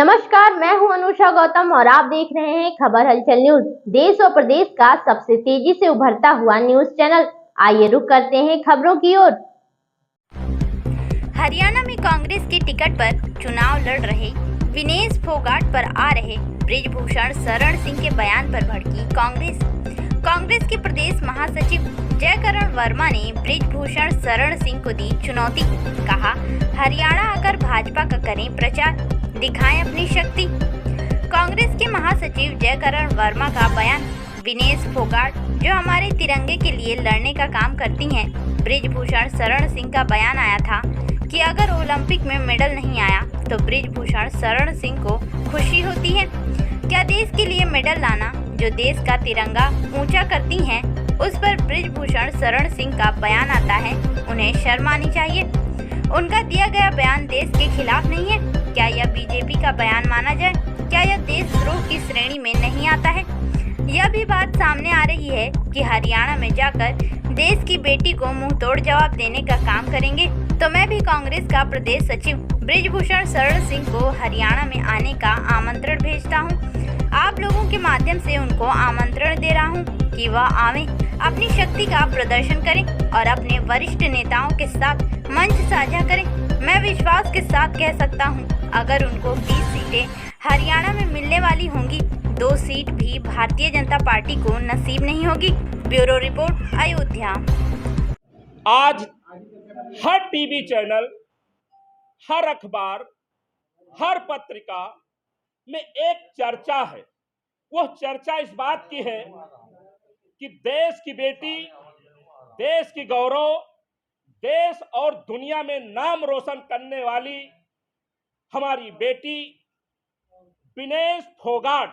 नमस्कार, मैं हूं अनुषा गौतम और आप देख रहे हैं खबर हलचल न्यूज। देश और प्रदेश का सबसे तेजी से उभरता हुआ न्यूज चैनल। आइए रुक करते हैं खबरों की ओर। हरियाणा में कांग्रेस के टिकट पर चुनाव लड़ रहे विनेश फोगाट पर आ रहे बृजभूषण शरण सिंह के बयान पर भड़की कांग्रेस के प्रदेश महासचिव जयकरण वर्मा ने बृजभूषण शरण सिंह को दी चुनौती। कहा, हरियाणा आकर भाजपा का करें प्रचार, दिखाएं अपनी शक्ति। कांग्रेस के महासचिव जयकरण वर्मा का बयान। विनेश फोगाट जो हमारे तिरंगे के लिए लड़ने का काम करती हैं। बृजभूषण शरण सिंह का बयान आया था कि अगर ओलंपिक में मेडल नहीं आया तो बृजभूषण शरण सिंह को खुशी होती है। क्या देश के लिए मेडल लाना जो देश का तिरंगा ऊंचा करती हैं, उस पर बृजभूषण शरण सिंह का बयान आता है। उन्हें शर्म आनी चाहिए। उनका दिया गया बयान देश के खिलाफ नहीं है। क्या यह बीजेपी का बयान माना जाए? क्या यह देशद्रोह की श्रेणी में नहीं आता है? यह भी बात सामने आ रही है कि हरियाणा में जाकर देश की बेटी को मुंह तोड़ जवाब देने का काम करेंगे। तो मैं भी कांग्रेस का प्रदेश सचिव बृजभूषण शरण सिंह को हरियाणा में आने का आमंत्रण भेजता हूं। आप लोगों के माध्यम से उनको आमंत्रण दे रहा हूं कि वह आवें, अपनी शक्ति का प्रदर्शन करें और अपने वरिष्ठ नेताओं के साथ मंच साझा करें। मैं विश्वास के साथ कह सकता हूं, अगर उनको 20 सीटें हरियाणा में मिलने वाली होंगी, 2 सीट भी भारतीय जनता पार्टी को नसीब नहीं होगी। Bureau report, Ayodhya. आज हर टीवी चैनल, हर अखबार, हर पत्रिका में एक चर्चा है। वह चर्चा इस बात की है कि देश की बेटी, देश की गौरव, देश और दुनिया में नाम रोशन करने वाली हमारी बेटी विनेश फोगाट,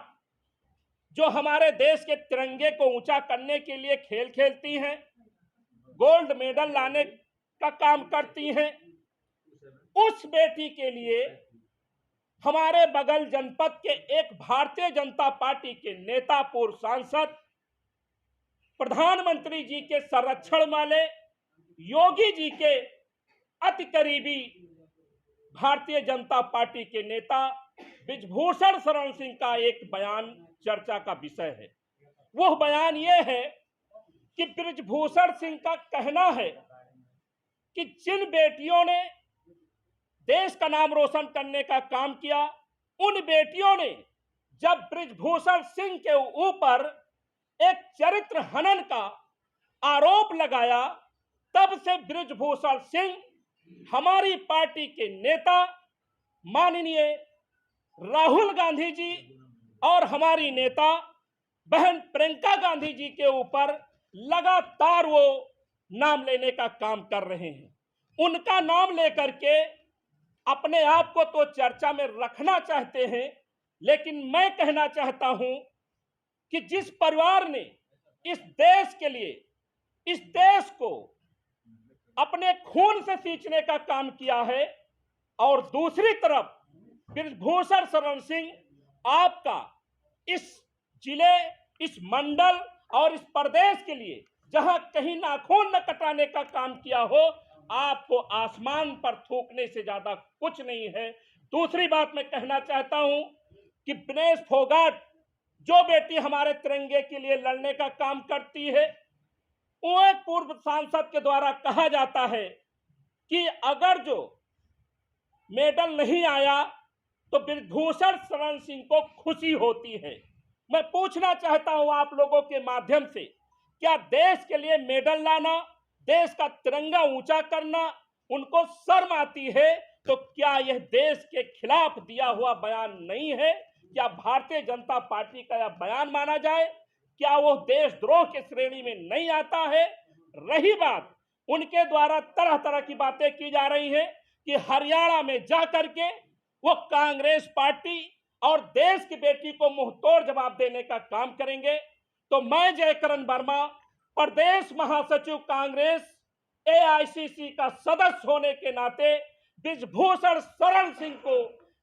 जो हमारे देश के तिरंगे को ऊंचा करने के लिए खेल खेलती हैं, गोल्ड मेडल लाने का काम करती हैं, उस बेटी के लिए हमारे बगल जनपद के एक भारतीय जनता पार्टी के नेता, पूर्व सांसद, प्रधानमंत्री जी के संरक्षण वाले, योगी जी के अति करीबी भारतीय जनता पार्टी के नेता बृजभूषण शरण सिंह का एक बयान चर्चा का विषय है। वह बयान यह है कि बृजभूषण सिंह का कहना है कि जिन बेटियों ने देश का नाम रोशन करने का काम किया, उन बेटियों ने जब बृजभूषण सिंह के ऊपर एक चरित्र हनन का आरोप लगाया, तब से बृजभूषण सिंह हमारी पार्टी के नेता माननीय राहुल गांधी जी और हमारी नेता बहन प्रियंका गांधी जी के ऊपर लगातार वो नाम लेने का काम कर रहे हैं। उनका नाम लेकर के अपने आप को तो चर्चा में रखना चाहते हैं, लेकिन मैं कहना चाहता हूं कि जिस परिवार ने इस देश के लिए, इस देश को अपने खून से सींचने का काम किया है, और दूसरी तरफ बृजभूषण शरण सिंह आपका इस जिले, इस मंडल और इस प्रदेश के लिए जहां कहीं नाखून न कटाने का काम किया हो, आपको आसमान पर थूकने से ज्यादा कुछ नहीं है। दूसरी बात मैं कहना चाहता हूं कि विनेश फोगाट, जो बेटी हमारे तिरंगे के लिए लड़ने का काम करती है, वो एक पूर्व सांसद के द्वारा कहा जाता है कि अगर जो मेडल नहीं आया तो बृजभूषण शरण सिंह को खुशी होती है। मैं पूछना चाहता हूं आप लोगों के माध्यम से, क्या देश के लिए मेडल लाना, देश का तिरंगा ऊंचा करना उनको शर्म आती है? तो क्या यह देश के खिलाफ दिया हुआ बयान नहीं है? क्या भारतीय जनता पार्टी का यह बयान माना जाए? क्या वो देशद्रोह के श्रेणी में नहीं आता है? रही बात, उनके द्वारा तरह तरह की बातें की जा रही हैं कि हरियाणा में जाकर के वो कांग्रेस पार्टी और देश की बेटी को मुंह तोड़ जवाब देने का काम करेंगे। तो मैं जयकरण वर्मा, प्रदेश महासचिव कांग्रेस, एआईसीसी का सदस्य होने के नाते बृजभूषण शरण सिंह को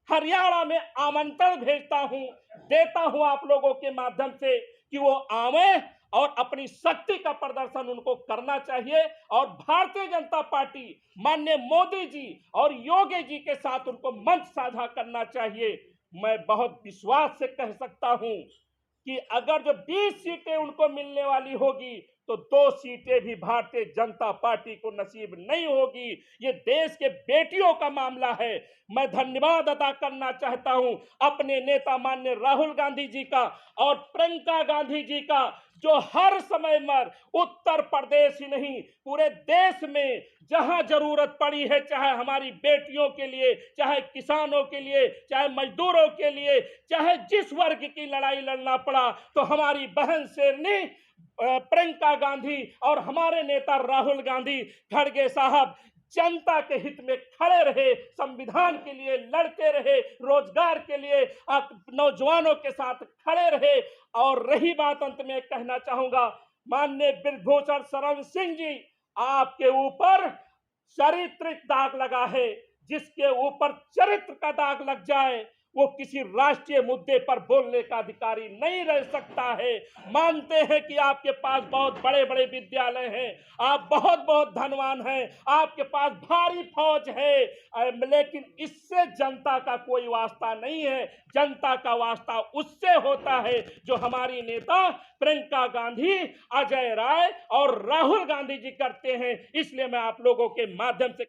हरियाणा में आमंत्रण देता हूं आप लोगों के माध्यम से कि वो आवे और अपनी शक्ति का प्रदर्शन उनको करना चाहिए, और भारतीय जनता पार्टी माननीय मोदी जी और योगी जी के साथ उनको मंच साझा करना चाहिए। मैं बहुत विश्वास से कह सकता हूं कि अगर जो 20 सीटें उनको मिलने वाली होगी तो 2 सीटें भी भारतीय जनता पार्टी को नसीब नहीं होगी। ये देश के बेटियों का मामला है। मैं धन्यवाद अदा करना चाहता हूं अपने नेता माननीय राहुल गांधी जी का और प्रियंका गांधी जी का, जो हर समय में उत्तर प्रदेश ही नहीं पूरे देश में जहां जरूरत पड़ी है, चाहे हमारी बेटियों के लिए, चाहे किसानों के लिए, चाहे मजदूरों के लिए, चाहे जिस वर्ग की लड़ाई लड़ना पड़ा, तो हमारी बहन शेरनी प्रियंका गांधी और हमारे नेता राहुल गांधी खड़गे साहब जनता के हित में खड़े रहे, संविधान के लिए लड़ते रहे, रोजगार के लिए नौजवानों के साथ खड़े रहे। और रही बात, अंत में कहना चाहूंगा, माननीय बृजभूषण शरण सिंह जी, आपके ऊपर चारित्रिक दाग लगा है। जिसके ऊपर चरित्र का दाग लग जाए वो किसी राष्ट्रीय मुद्दे पर बोलने का अधिकारी नहीं रह सकता है। मानते हैं कि आपके पास बहुत बड़े बड़े विद्यालय हैं, आप बहुत बहुत धनवान हैं, आपके पास भारी फौज है, लेकिन इससे जनता का कोई वास्ता नहीं है। जनता का वास्ता उससे होता है जो हमारी नेता प्रियंका गांधी, अजय राय और राहुल गांधी जी करते हैं। इसलिए मैं आप लोगों के माध्यम से